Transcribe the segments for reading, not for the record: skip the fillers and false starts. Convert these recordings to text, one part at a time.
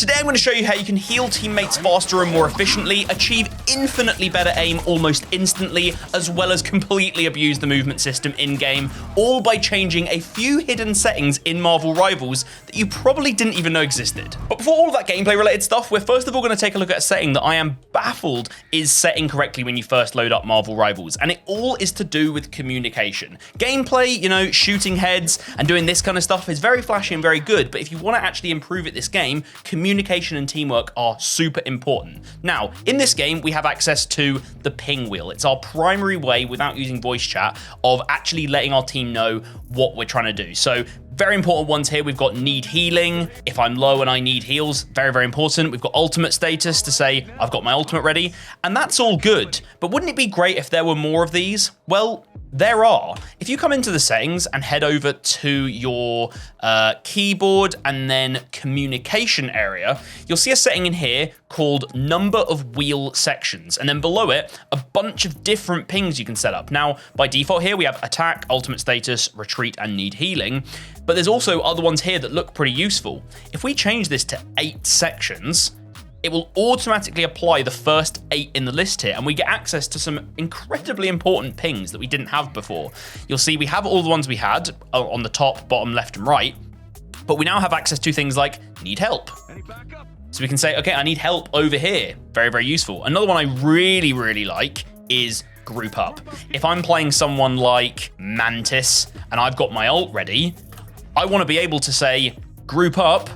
Today I'm going to show you how you can heal teammates faster and more efficiently, achieve infinitely better aim almost instantly, as well as completely abuse the movement system in-game, all by changing a few hidden settings in Marvel Rivals that you probably didn't even know existed. But before all of that gameplay related stuff, we're first of all going to take a look at a setting that I am baffled is set incorrectly when you first load up Marvel Rivals, and it all is to do with communication. Gameplay, you know, shooting heads and doing this kind of stuff is very flashy and very good, but if you want to actually improve at this game, communication and teamwork are super important. Now, in this game, we have access to the ping wheel. It's our primary way, without using voice chat, of actually letting our team know what we're trying to do. So, very important ones here. We've got need healing. If I'm low and I need heals, very, very important. We've got ultimate status to say I've got my ultimate ready, and that's all good. But wouldn't it be great if there were more of these? Well, there are. If you come into the settings and head over to your keyboard and then communication area, you'll see a setting in here called number of wheel sections. And then below it, a bunch of different pings you can set up. Now, by default here, we have attack, ultimate status, retreat, and need healing. But there's also other ones here that look pretty useful. If we change this to 8 sections, it will automatically apply the first 8 in the list here, and we get access to some incredibly important pings that we didn't have before. You'll see we have all the ones we had on the top, bottom, left, and right, but we now have access to things like need help. So we can say, okay, I need help over here. Very, very useful. Another one I really, really like is group up. If I'm playing someone like Mantis and I've got my ult ready, I want to be able to say, group up,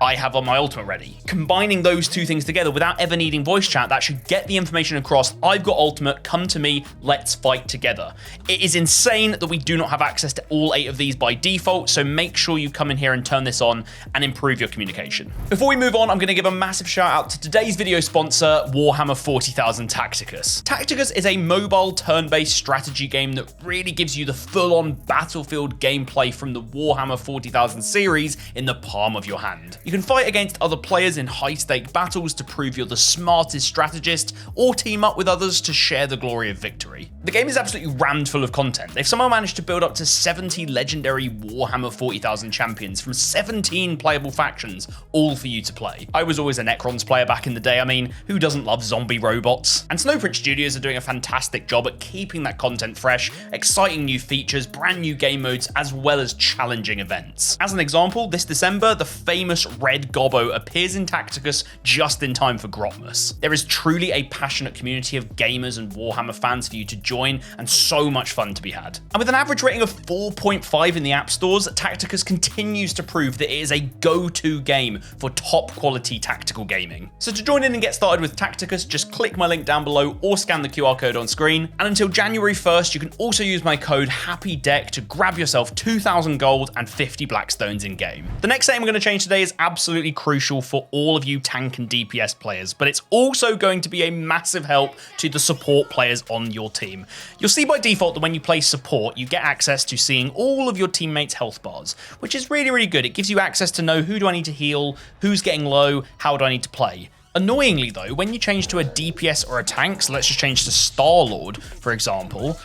I have on my ultimate ready. Combining those two things together without ever needing voice chat, that should get the information across. I've got ultimate, come to me, let's fight together. It is insane that we do not have access to all 8 of these by default, so make sure you come in here and turn this on and improve your communication. Before we move on, I'm gonna give a massive shout out to today's video sponsor, Warhammer 40,000 Tacticus. Tacticus is a mobile turn-based strategy game that really gives you the full-on battlefield gameplay from the Warhammer 40,000 series in the palm of your hand. You can fight against other players in high-stake battles to prove you're the smartest strategist, or team up with others to share the glory of victory. The game is absolutely rammed full of content. They've somehow managed to build up to 70 legendary Warhammer 40,000 champions from 17 playable factions, all for you to play. I was always a Necrons player back in the day. I mean, who doesn't love zombie robots? And Snowprint Studios are doing a fantastic job at keeping that content fresh, exciting new features, brand new game modes, as well as challenging events. As an example, this December, the famous Red Gobbo appears in Tacticus just in time for Grotmas. There is truly a passionate community of gamers and Warhammer fans for you to join, and so much fun to be had. And with an average rating of 4.5 in the app stores, Tacticus continues to prove that it is a go-to game for top quality tactical gaming. So to join in and get started with Tacticus, just click my link down below or scan the QR code on screen. And until January 1st, you can also use my code HAPPYDECK to grab yourself 2,000 gold and 50 Blackstones in game. The next setting we're going to change today is absolutely crucial for all of you tank and DPS players, but it's also going to be a massive help to the support players on your team. You'll see by default that when you play support, you get access to seeing all of your teammates' health bars, which is really, really good. It gives you access to know who do I need to heal, who's getting low, how do I need to play. Annoyingly though, when you change to a DPS or a tank, so let's just change to Star-Lord, for example,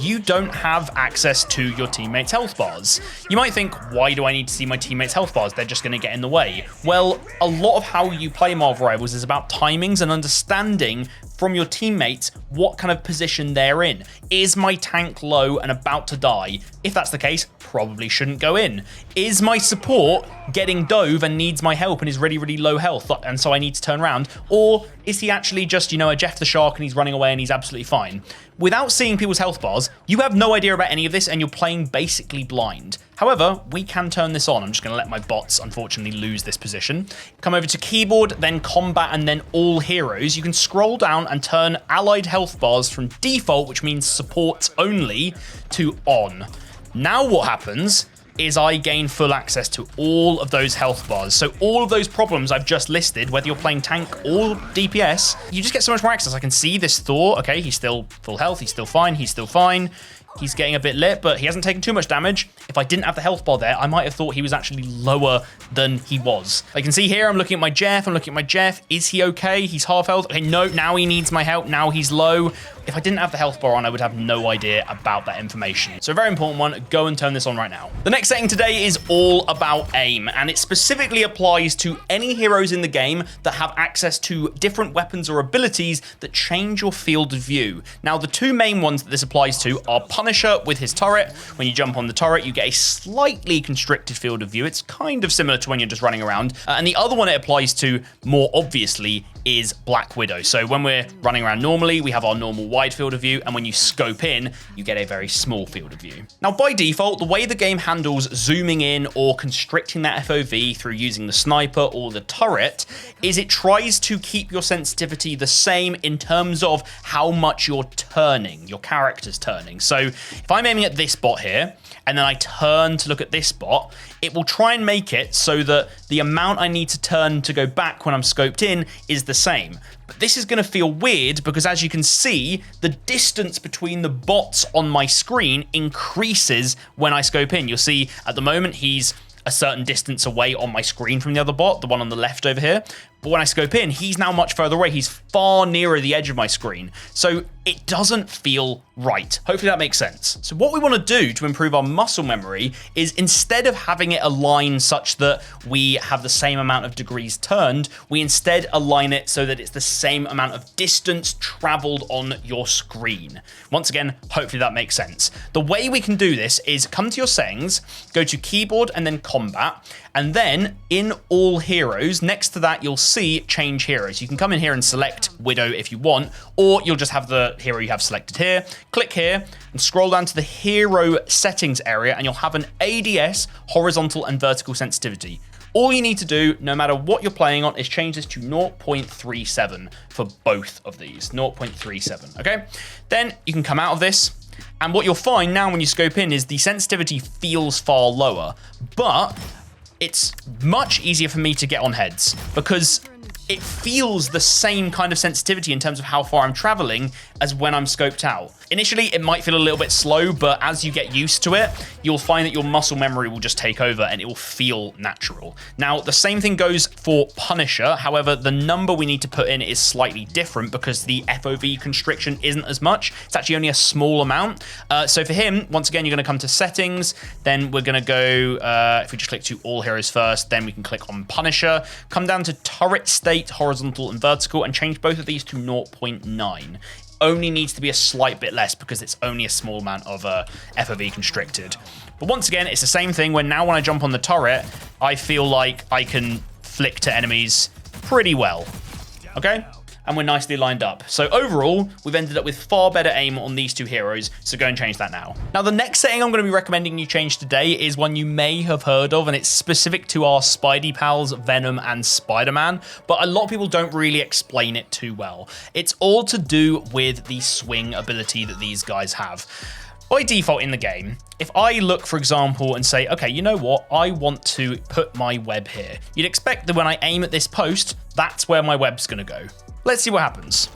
you don't have access to your teammates' health bars. You might think, why do I need to see my teammates' health bars? They're just going to get in the way. Well, a lot of how you play Marvel Rivals is about timings and understanding from your teammates what kind of position they're in. Is my tank low and about to die? If that's the case, probably shouldn't go in. Is my support getting dove and needs my help and is really, really low health and so I need to turn around? Or is he actually just, you know, a Jeff the Shark and he's running away and he's absolutely fine? Without seeing people's health bars, you have no idea about any of this and you're playing basically blind. However, we can turn this on. I'm just going to let my bots, unfortunately, lose this position. Come over to keyboard, then combat, and then all heroes. You can scroll down and turn allied health bars from default, which means support only, to on. Now what happens is I gain full access to all of those health bars. So all of those problems I've just listed, whether you're playing tank or DPS, you just get so much more access. I can see this Thor. Okay, he's still full health. He's still fine. He's still fine. He's getting a bit lit, but he hasn't taken too much damage. if I didn't have the health bar there, I might have thought he was actually lower than he was. I can see here, I'm looking at my Jeff. Is he okay? He's half health. Okay, no, now he needs my help. Now he's low. If I didn't have the health bar on, I would have no idea about that information. So a very important one, go and turn this on right now. The next setting today is all about aim, and it specifically applies to any heroes in the game that have access to different weapons or abilities that change your field of view. Now, the two main ones that this applies to are Punisher with his turret. When you jump on the turret, you get a slightly constricted field of view. It's kind of similar to when you're just running around. And the other one it applies to, more obviously, is Black Widow. So when we're running around normally, we have our normal wide field of view, and when you scope in, you get a very small field of view. Now, by default, the way the game handles zooming in or constricting that FOV through using the sniper or the turret is it tries to keep your sensitivity the same in terms of how much you're turning, your character's turning. So if I'm aiming at this bot here, and then I turn to look at this bot, it will try and make it so that the amount I need to turn to go back when I'm scoped in is the same. But this is going to feel weird because, as you can see, the distance between the bots on my screen increases when I scope in. You'll see at the moment he's a certain distance away on my screen from the other bot, the one on the left over here. But when I scope in, he's now much further away. He's far nearer the edge of my screen. So it doesn't feel right. Hopefully that makes sense. So what we want to do to improve our muscle memory is, instead of having it align such that we have the same amount of degrees turned, we instead align it so that it's the same amount of distance traveled on your screen. Once again, hopefully that makes sense. The way we can do this is come to your settings, go to keyboard and then combat, and then in all heroes, next to that, you'll see change heroes. You can come in here and select Widow if you want, or you'll just have the hero you have selected here. Click here and scroll down to the hero settings area, and you'll have an ADS, horizontal and vertical sensitivity. All you need to do, no matter what you're playing on, is change this to 0.37 for both of these, 0.37, okay? Then you can come out of this, and what you'll find now when you scope in is the sensitivity feels far lower, but it's much easier for me to get on heads because it feels the same kind of sensitivity in terms of how far I'm traveling as when I'm scoped out. Initially, it might feel a little bit slow, but as you get used to it, you'll find that your muscle memory will just take over and it will feel natural. Now, the same thing goes for Punisher. However, the number we need to put in is slightly different because the FOV constriction isn't as much. It's actually only a small amount. So for him, once again, you're going to come to settings. Then we're going to go, if we just click to all heroes first, then we can click on Punisher, come down to turret state, horizontal and vertical, and change both of these to 0.9. Only needs to be a slight bit less because it's only a small amount of FOV constricted. But once again, it's the same thing when I jump on the turret, I feel like I can flick to enemies pretty well, okay? And we're nicely lined up. So overall, we've ended up with far better aim on these two heroes, so go and change that now. Now, the next setting I'm going to be recommending you change today is one you may have heard of, and it's specific to our Spidey pals, Venom and Spider-Man, but a lot of people don't really explain it too well. It's all to do with the swing ability that these guys have. By default in the game, if I look, for example, and say, okay, you know what? I want to put my web here. You'd expect that when I aim at this post, that's where my web's going to go. Let's see what happens.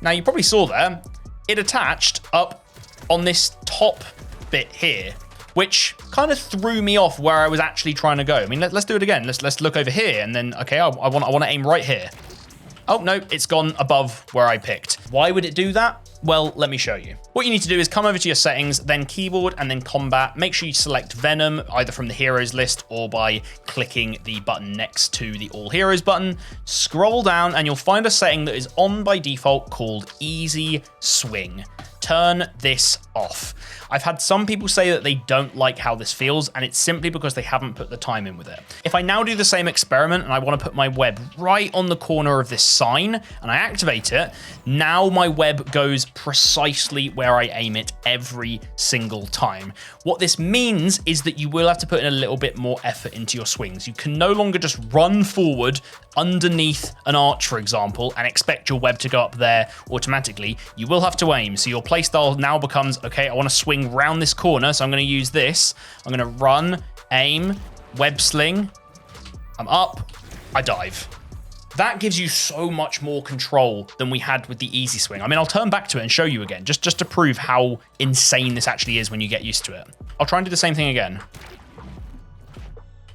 Now, you probably saw there, it attached up on this top bit here, which kind of threw me off where I was actually trying to go. I mean, let's do it again. Let's look over here, and then, okay, I want to aim right here. Oh, no, it's gone above where I picked. Why would it do that? Well, let me show you. What you need to do is come over to your settings, then keyboard, and then combat. Make sure you select Venom, either from the heroes list or by clicking the button next to the All Heroes button. Scroll down, and you'll find a setting that is on by default called Easy Swing. Turn this off. I've had some people say that they don't like how this feels, and it's simply because they haven't put the time in with it. If I now do the same experiment and I want to put my web right on the corner of this sign and I activate it, now my web goes precisely where I aim it every single time. What this means is that you will have to put in a little bit more effort into your swings. You can no longer just run forward underneath an arch, for example, and expect your web to go up there automatically. You will have to aim. So your playstyle now becomes, okay, I want to swing round this corner, so I'm going to use this. I'm going to run, aim, web sling. I'm up, I dive. That gives you so much more control than we had with the easy swing. I mean, I'll turn back to it and show you again, just to prove how insane this actually is when you get used to it. I'll try and do the same thing again.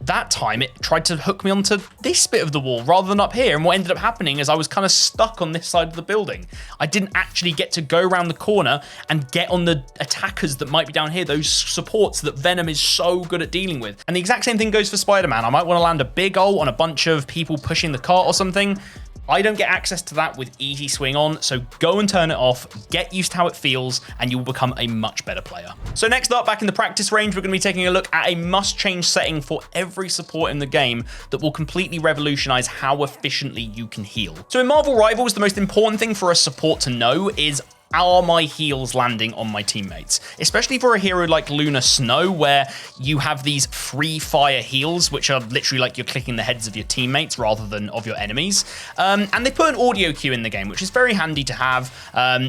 That time, it tried to hook me onto this bit of the wall rather than up here. And what ended up happening is I was kind of stuck on this side of the building. I didn't actually get to go around the corner and get on the attackers that might be down here, those supports that Venom is so good at dealing with. And the exact same thing goes for Spider-Man. I might want to land a big ult on a bunch of people pushing the cart or something. I don't get access to that with easy swing on, so go and turn it off, get used to how it feels, and you will become a much better player. So next up, back in the practice range, we're going to be taking a look at a must-change setting for every support in the game that will completely revolutionize how efficiently you can heal. So in Marvel Rivals, the most important thing for a support to know is, are my heals landing on my teammates? Especially for a hero like Luna Snow, where you have these free fire heals, which are literally like you're clicking the heads of your teammates rather than of your enemies. And they put an audio cue in the game, which is very handy to have.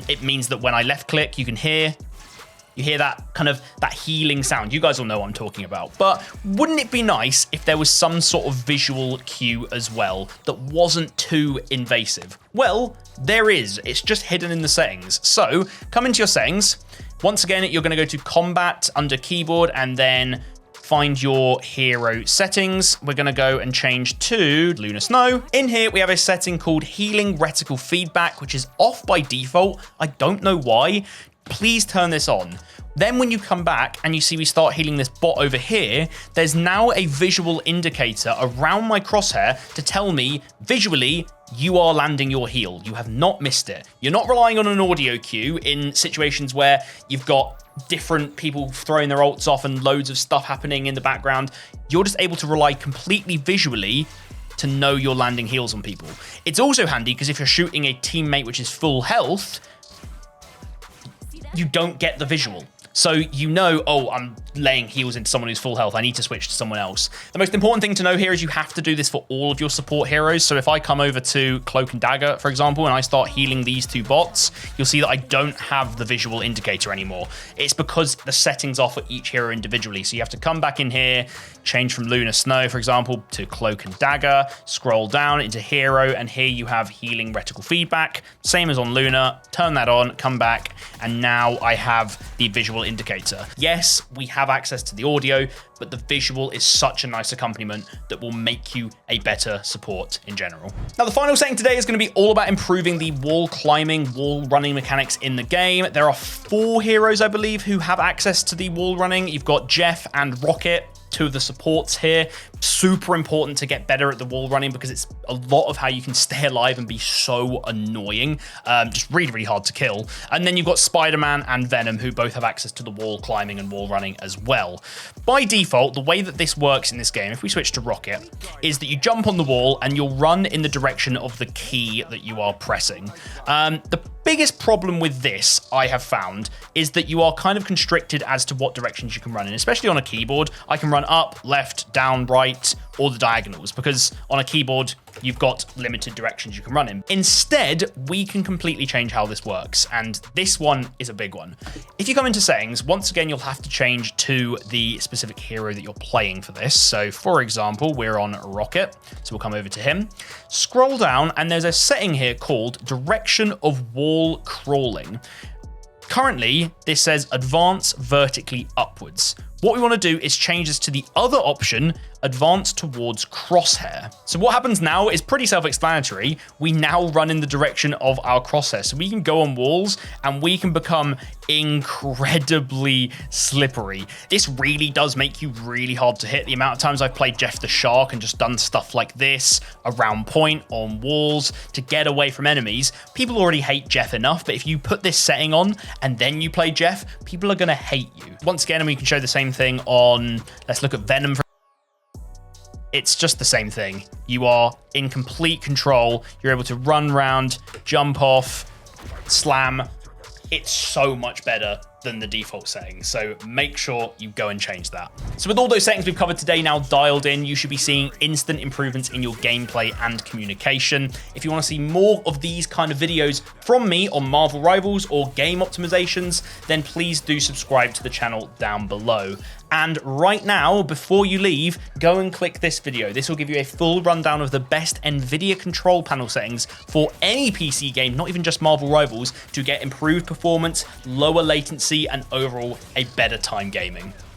It means that when I left click, you hear that kind of that healing sound. You guys all know what I'm talking about. But wouldn't it be nice if there was some sort of visual cue as well that wasn't too invasive? Well, there is. It's just hidden in the settings. So come into your settings. Once again, you're going to go to combat under keyboard and then find your hero settings. We're going to go and change to Luna Snow. In here, we have a setting called healing reticle feedback, which is off by default. I don't know why. Please turn this on. Then when you come back and you see we start healing this bot over here, there's now a visual indicator around my crosshair to tell me visually you are landing your heal. You have not missed it. You're not relying on an audio cue in situations where you've got different people throwing their ults off and loads of stuff happening in the background. You're just able to rely completely visually to know you're landing heals on people. It's also handy because if you're shooting a teammate which is full health, you don't get the visual. So you know, oh, I'm laying heals into someone who's full health. I need to switch to someone else. The most important thing to know here is you have to do this for all of your support heroes. So if I come over to Cloak and Dagger, for example, and I start healing these two bots, you'll see that I don't have the visual indicator anymore. It's because the settings are for each hero individually. So you have to come back in here, change from Luna Snow, for example, to Cloak and Dagger, scroll down into hero, and here you have healing reticle feedback. Same as on Luna, turn that on, come back, and now I have the visual indicator. Yes, we have access to the audio, but the visual is such a nice accompaniment that will make you a better support in general. Now, the final setting today is going to be all about improving the wall climbing, wall running mechanics in the game. There are 4 heroes, I believe, who have access to the wall running. You've got Jeff and Rocket, 2 of the supports here. Super important to get better at the wall running because it's a lot of how you can stay alive and be so annoying. Just really, really hard to kill. And then you've got Spider-Man and Venom, who both have access to the wall climbing and wall running as well. By default, the way that this works in this game, if we switch to Rocket, is that you jump on the wall and you'll run in the direction of the key that you are pressing. The biggest problem with this, I have found, is that you are kind of constricted as to what directions you can run in, especially on a keyboard. I can run up, left, down, right, or the diagonals, because on a keyboard, you've got limited directions you can run in. Instead, we can completely change how this works, and this one is a big one. If you come into settings, once again, you'll have to change to the specific hero that you're playing for this. So for example, we're on Rocket, so we'll come over to him, scroll down, and there's a setting here called Direction of Wall Crawling. Currently, this says advance vertically upwards. What we want to do is change this to the other option, advance towards crosshair. So what happens now is pretty self-explanatory. We now run in the direction of our crosshair. So we can go on walls and we can become incredibly slippery. This really does make you really hard to hit. The amount of times I've played Jeff the Shark and just done stuff like this around point on walls to get away from enemies. People already hate Jeff enough, but if you put this setting on and then you play Jeff, people are going to hate you. Once again, and we can show the same thing on, let's look at Venom. It's just the same thing. You are in complete control. You're able to run around, jump off, slam. It's so much better than the default settings. So make sure you go and change that. So with all those settings we've covered today now dialed in, you should be seeing instant improvements in your gameplay and communication. If you want to see more of these kind of videos from me on Marvel Rivals or game optimizations, then please do subscribe to the channel down below. And right now, before you leave, go and click this video. This will give you a full rundown of the best NVIDIA control panel settings for any PC game, not even just Marvel Rivals, to get improved performance, lower latency, and overall a better time gaming.